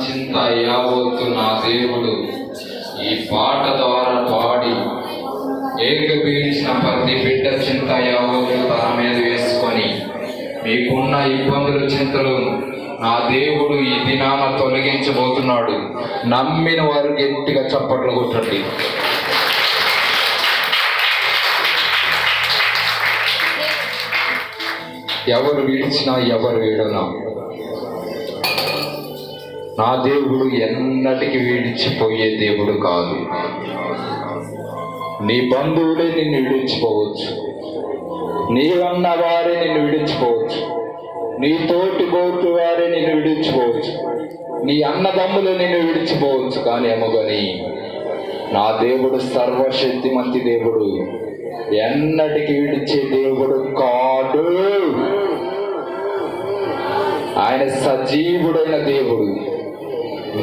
చింత యావత్తు నా దేవుడు ఈ పాట ద్వారా పాడి ఏకపీడించిన ప్రతి బిడ్డ చింత యావత్తు తన మీద వేసుకొని మీకున్న ఇబ్బందులు చింతలు నా దేవుడు ఈ దినాన తొలగించబోతున్నాడు. నమ్మిన వారు గట్టిగా చప్పట్లు కొట్టండి. ఎవరు విడిచినా ఎవరు వీడనా నా దేవుడు ఎన్నటికి విడిచిపోయే దేవుడు కాదు. నీ బంధువులే నిన్ను విడిచిపోవచ్చు, నీవన్న వారే నిన్ను విడిచిపోవచ్చు, నీ తోటి బోటు వారే నిన్ను విడిచిపోవచ్చు, నీ అన్నదమ్ములు నిన్ను విడిచిపోవచ్చు. కానీ ఏమోగని నా దేవుడు సర్వశక్తిమంతి దేవుడు, ఎన్నటికి విడిచే దేవుడు కాదు. ఆయన సజీవుడైన దేవుడు,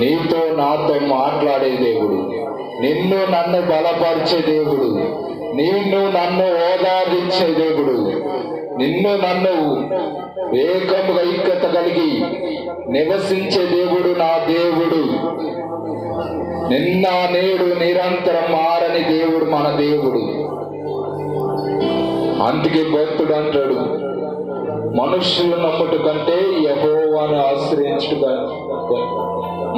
నీతో నాతో మాట్లాడే దేవుడు, నిన్ను నన్ను బలపరిచే దేవుడు, నిన్ను నన్ను ఓదార్చే దేవుడు, నిన్ను నన్ను ఏకముగా ఐక్యత కలిగి నివసించే దేవుడు నా దేవుడు. నిన్న నేడు నిరంతరం మారని దేవుడు మన దేవుడు. అందుకే భక్తుడు అంటాడు, మనుషులు నమ్ముట కంటే యెహోవాను ఆశ్రయించుట,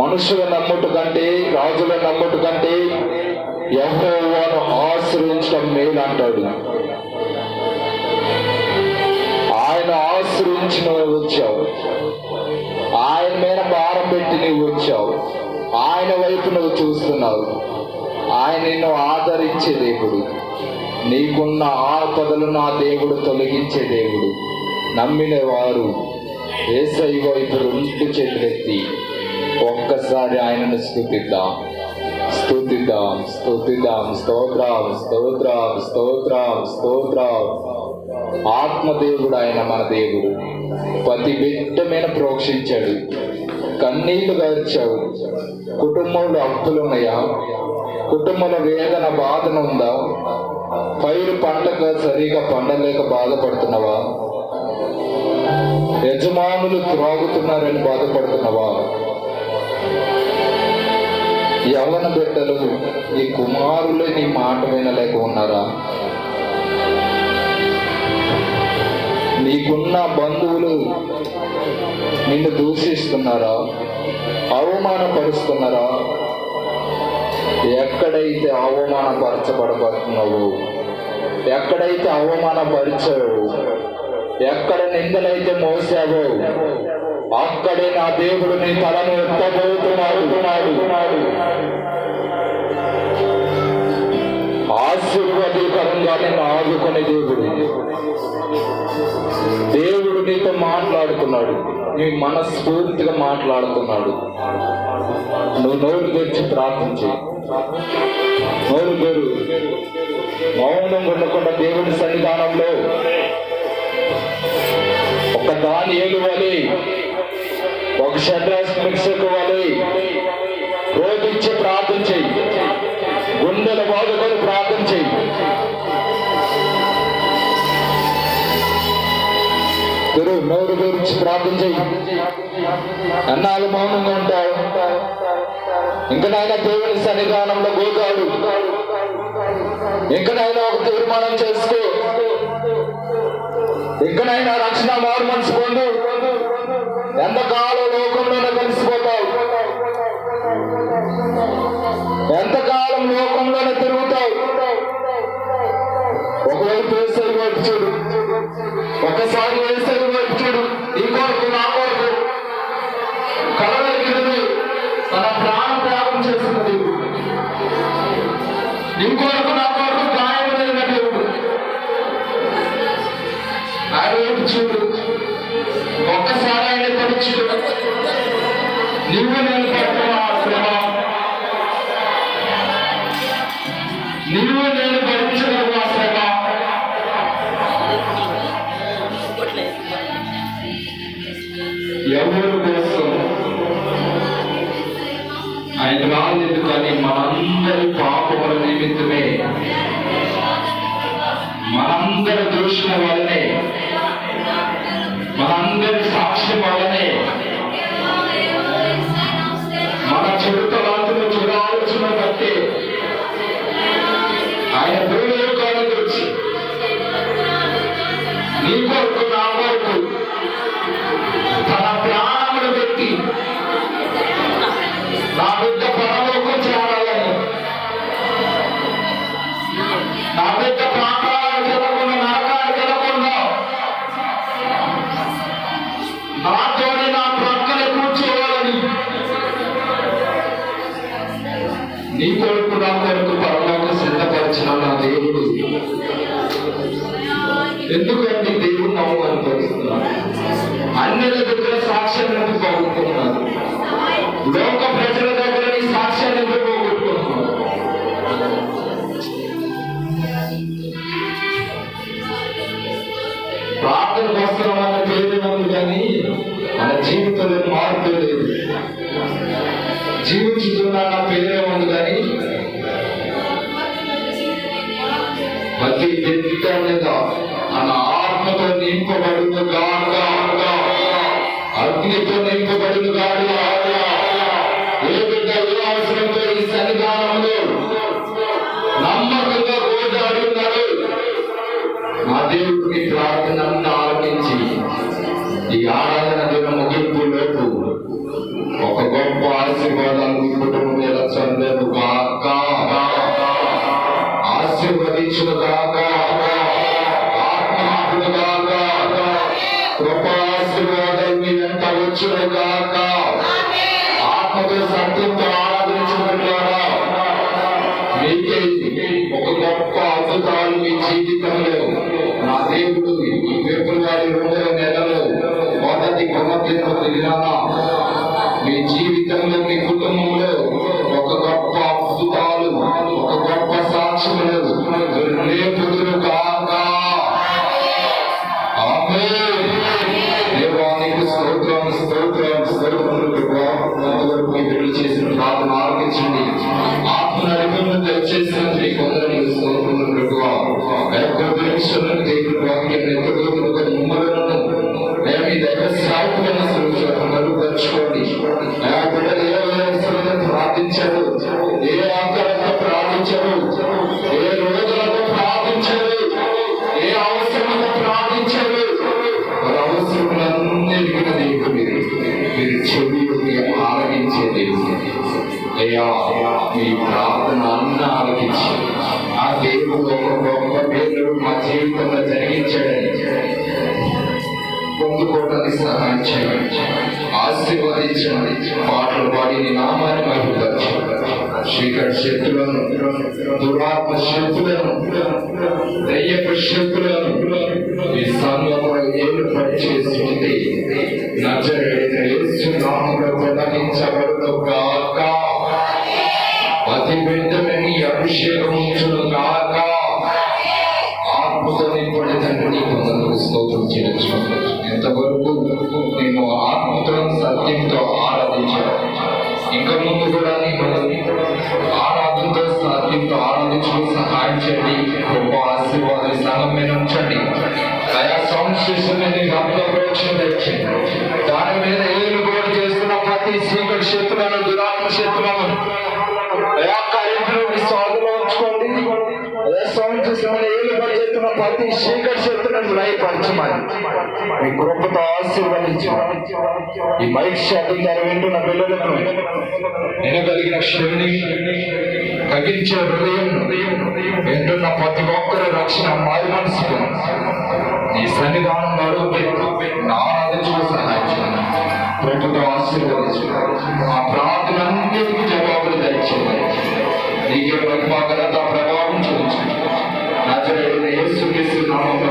మనుషుల నమ్ముట కంటే రాజుల నమ్ముట కంటే యెహోవాను ఆశ్రయించడం మేలు అంటాడు. ఆయన ఆశ్రయించి నువ్వు వచ్చావు, ఆయన మీద భారం పెట్టి నువ్వు వచ్చావు, ఆయన వైపు నువ్వు చూస్తున్నావు. ఆయన నిన్ను ఆదరించే దేవుడు, నీకున్న ఆపదలు నా దేవుడు తొలగించే దేవుడు. నమ్మిన వారు యేసయ్య వైపు రెండు చేతులెత్తి ఒక్కసారి ఆయనను స్తుతిద్దాం, స్తుతిద్దాం, స్తుతిద్దాం. స్తోత్రం, స్తోత్రం, స్తోత్రం, స్తోత్రం. ఆత్మదేవుడు ఆయన మన దేవుడు. ప్రతి బిడ్డ మీద ప్రోక్షించాడు, కన్నీళ్లు గార్చావు. కుటుంబంలో అప్పులున్నాయా? కుటుంబంలో వేదన బాధన ఉందా? పైరు పంటక సరిగా పండలేక బాధపడుతున్నావా? యజమానులు త్రాగుతున్నారని బాధపడుతున్నావా? యవ్వన బిడ్డలు నీ కుమారులే నీ మాట వినలేక ఉన్నారా? నీకున్న బంధువులు నిన్ను దూషిస్తున్నారా? అవమానపరుస్తున్నారా? ఎక్కడైతే అవమానపరచబడబడుతున్నావో, ఎక్కడైతే అవమానపరిచావో, ఎక్కడ నిందలైతే మోసావో, అక్కడే నా దేవుడు నీ తలను ఎత్తబోతున్నాడు. ఆశీర్వాదకరంగా నిన్ను ఆదుకునే దేవుడు. దేవుడు నీతో మాట్లాడుతున్నాడు, నీ మనస్ఫూర్తిగా మాట్లాడుతున్నాడు. నువ్వు నోరు తెరిచి ప్రార్థించి, నోరు తెరు, మౌనం ఉండకుండా దేవుడి సన్నిధానంలో ఒక దానియేలు వలె, ఒక షడ్రక్ మెషకు వలె రోధించి ప్రార్థన చెయ్యి, గుండెల బాధకొని ప్రార్థన చెయ్యి. నోరు గురించి ప్రార్థన చెయ్యి. అన్నాళ్ళు మౌనంగా ఉంటావు, ఇంకనైనా దేవుని సన్నిధానంలో గోగాడు, ఇంకనైనా ఒక తీర్మానం చేసుకో, ఇంకనైనా రక్షణ మారు మనసు పొందు. ఎంతకాలం లోకంలోనే కలిసిపోతావు, ఎంతకాలం లోకంలోనే తిరుగుతావు. ఒకవైపు వేసవి వైపు చూడు, ఒకసారి వేసవి వైపు చూడు. నీ కొరకు నా కొరకు కలవరిగిరి తన ప్రాణ త్యాగం చేసిన దేవుడు, నీ కొరకు నా కొరకు గాయమైన దేవుడు. ఆయన వైపు చూడు, ఒక్కసారి ఆయన తలుచుడు. నీ నీవు నేను పడుతున్న శ్రమ, నీవు నేను భరించగల శ్రమ, ఎవరి కోసం ఆయన రాలేదు కానీ మనందరి పాపముల నిమిత్తమే, మనందరి దోషుల వల్లనే, మనందరి సాక్ష్యం వల్లనే, మన చెడుతలాంతులు చూడాల్సిన బట్టి ఆయన భూలోకానికి వచ్చి నీ కొరకు నా కొరకు తన ప్రాణములు పెట్టి నా బిడ్డ పరలోకం చేరాలని, నా బిడ్డ పాపాలకు వెళ్ళకుండా నరకానికి వెళ్ళకుండా నాతోనే నా ప్రక్కన కూర్చోవాలని నీ కొరకు నా కొరకు పరలోకం సిద్ధపరిచిన నా దేవుడు. ఎందుకంటే దేవుడు నవ్వు అనుభవిస్తున్నాడు. అన్యుల దగ్గర సాక్ష్యాన్ని ఎందుకు పోగొట్టుకున్నారు? లోక ప్రజల దగ్గర నీ సాక్ష్యాన్ని ఎందుకు పోగొట్టుకున్నారు? ప్రార్థన వస్త్రం అన్న పేరు ఉంది కానీ మన జీవితంలో మార్పు లేదు. జీవించుతున్నా పేరే ఉంది కానీ ప్రతి బిడ్డ మీద మన ఆత్మతో నింపబడును గాక, అగ్నితో నింపబడును గాక. ఏ బిడ్డ ఏ అవసరంతో ఈ సన్నిధానంలో నమ్మకంగా రోజు అడుగున్నాడు, మా దేవుడికి ప్రార్థనను ఆలకించి ఈ ఆరాధన దిన ముగింపు లోపు ఒక గొప్ప ఆశీర్వాదాలు కుటుంబం ఎలా చందను గాక, ఆశీర్వదించును గాక, ఆత్మహత్యను గాక, కృపాశీర్వాదాలు మీ వెంట వచ్చును గాక. ఆత్మతో సత్యంతో ఆరాధించడం ద్వారా మీకే ఒక గొప్ప అద్భుతాలు మీ జీవితంలో నా దేవుడు ఈ ఫిబ్రవరి 2వ నెలలో మొదటి దినాన మీ జీవితంలో మీ కుటుంబంలో ఒక గొప్ప అద్భుతాలు, ఒక గొప్ప సాక్ష్యములు రేపుదురు కాక. ఆమేన్. దేవానికి స్తోత్రం, స్తోత్రం, స్తోత్రం. కొంతవరకు మీ బిడ్డలు చేసిన ప్రార్థన ఆలకించండి. ఆత్మ నడిపంలో దయచేసినందుకు మీ కొందరికి స్తోత్రములు ప్రభువా. దేవుని వాక్యం ఎక్కడోగా మిమ్మలను మీ దగ్గర సాగుతున్న మరుగుపరచుకోండి. ఆ బిడ్డలు ఏ అవసరంతో ప్రార్థించారు, ఏ ఆకారంతో ప్రార్థించారు, ఏ రోజులతో ప్రార్థించారు, ఏ అవసరంతో ప్రార్థించారు, వారి అవసరములన్నిటికీ దేవుడు మీరు చెవికి ఆలకించే దేవుడు. అయ్యా మీ ప్రార్థన అన్న ఆలకించి ఆ దేవుడు ఒక గొప్ప పేరు మా జీవితంలో జరిగించాడని పొందుకోవడానికి సహాయం చేయండి, ఆశీర్వదించండి. పాటలు పాడి నీ నామాన్ని మహిమపరచండి. శ్రీకర శక్తులను, దురాత్మ శక్తులను, దయ్యపు శక్తులను ఈ సంఘంలో ఏళ్ళు పనిచేసి ఉంటే నజరేయుడైన యేసు నామములో తొలగించబడును గాక. ప్రతి బిడ్డని నీ అభిషేకం ఉంచును గాక. ఆత్మతో నింపడి తండ్రి నీకు వందనాలు, స్తోత్రం చెల్లించు. ఎంతవరకు నేను ఆత్మతో సత్యంతో ఆరాధించాను, ఇంకా ముందు కూడా నేను ఆరాధనతో సత్యంతో ఆరాధించడం సహాయం చేయండి. గొప్ప ఆశీర్వాదాలు సంఘం మీద ఉంచండి. ఆయా సంస్కృతి తెచ్చండి. దాని మీద ఏలు కూడా చేస్తున్న ప్రతి చీకటి శక్తులను, దురాత్మ శక్తులను స్వాధీనంలో ఉంచుకోండి. ఏలుబడిస్తున్న ప్రతి చీకటి శక్తులను లయపరచమని మీ కృపతో ఆశీర్వదించమని ఈ మైక్ శాతం ధర వింటున్న పిల్లలకు వినగలిగిన క్షమిని తగ్గించే హృదయం వింటున్న ప్రతి ఒక్కరి రక్షణ మారి మనసుకు ఈ సన్నిధానం ఆరాధించుకు సహాయం చేయండి. కృపతో ఆశీర్వదించు. ఆ ప్రార్థనన్నిటికీ జవాబులు దయచేయండి. నీకే మహిమ ఘనత ప్రభావం చూపించండి. నజరేయుడైన యేసు క్రీస్తు నామములో